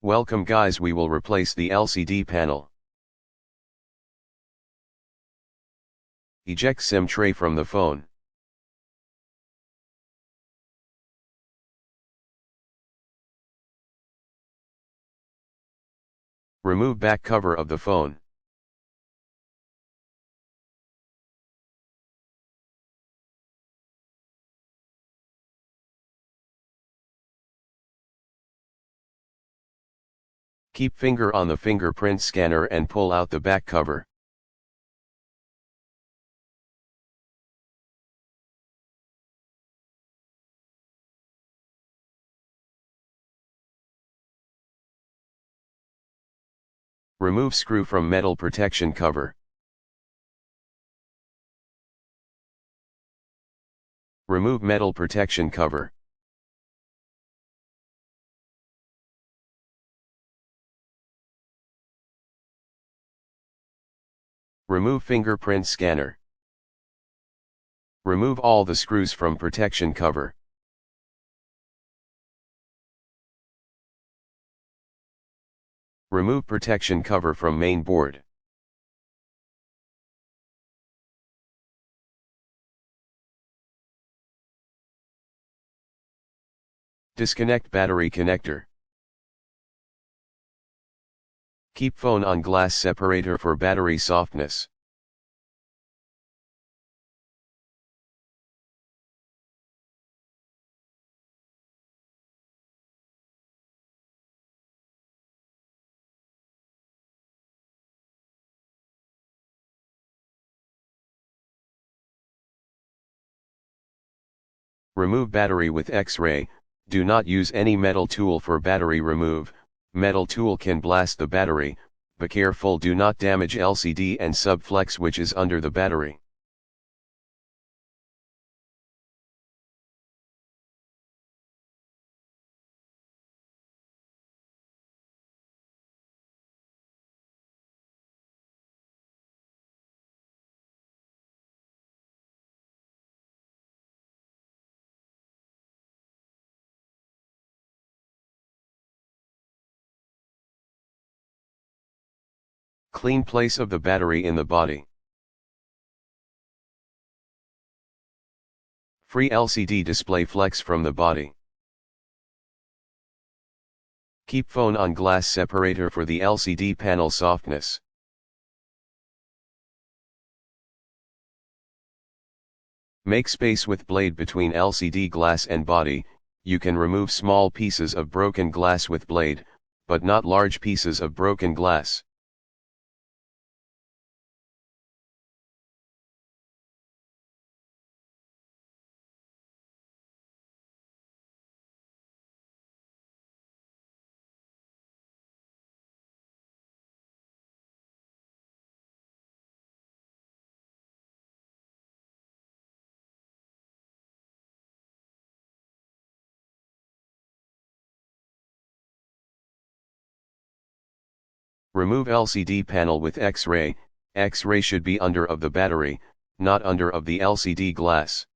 Welcome guys, we will replace the LCD panel. Eject SIM tray from the phone. Remove back cover of the phone. Keep finger on the fingerprint scanner and pull out the back cover. Remove screw from metal protection cover. Remove metal protection cover. Remove fingerprint scanner. Remove all the screws from protection cover. Remove protection cover from main board. Disconnect battery connector. Keep phone on glass separator for battery softness. Remove battery with X-ray. Do not use any metal tool for battery remove. Metal tool can blast the battery. Be careful, do not damage LCD and subflex which is under the battery. Clean place of the battery in the body. Free LCD display flex from the body. Keep phone on glass separator for the LCD panel softness. Make space with blade between LCD glass and body. You can remove small pieces of broken glass with blade, but not large pieces of broken glass. Remove LCD panel with X-ray. X-ray should be under of the battery, not under of the LCD glass.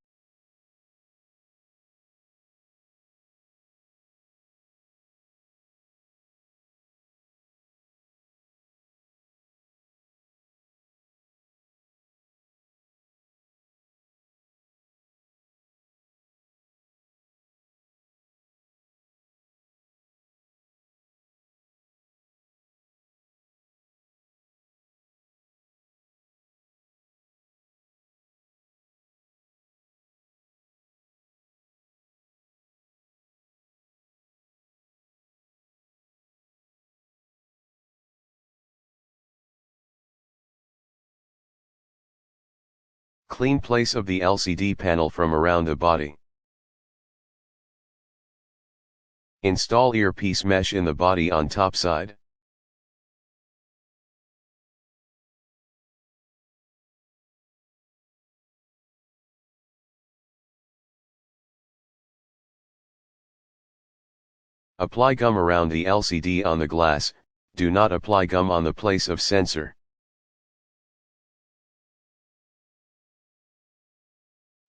Clean place of the LCD panel from around the body. Install earpiece mesh in the body on top side. Apply gum around the LCD on the glass. Do not apply gum on the place of sensor.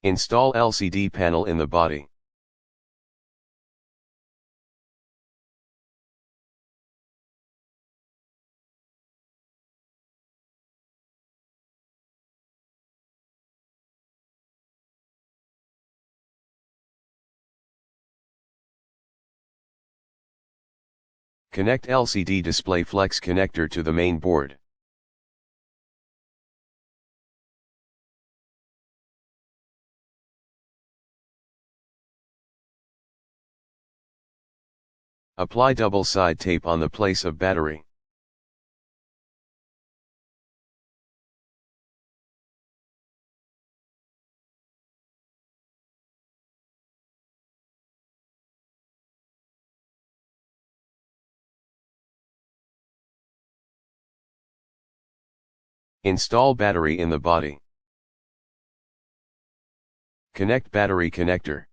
Install LCD panel in the body. Connect LCD display flex connector to the main board. Apply double-side tape on the place of battery. Install battery in the body. Connect battery connector.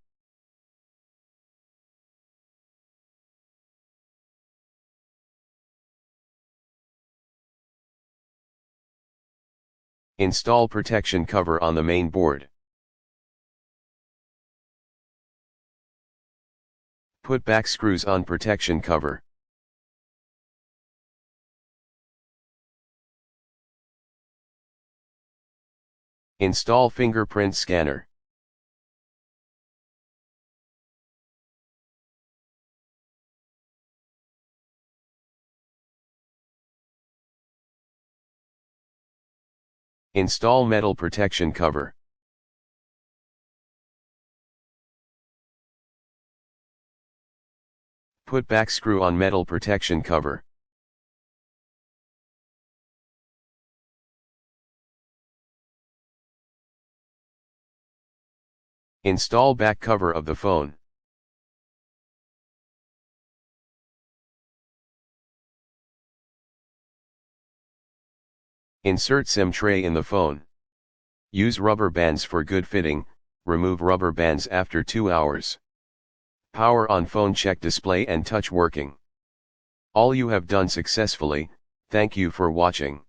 Install protection cover on the main board. Put back screws on protection cover. Install fingerprint scanner. Install metal protection cover. Put back screw on metal protection cover. Install back cover of the phone. Insert SIM tray in the phone. Use rubber bands for good fitting, remove rubber bands after 2 hours. Power on phone, check display and touch working. All you have done successfully. Thank you for watching.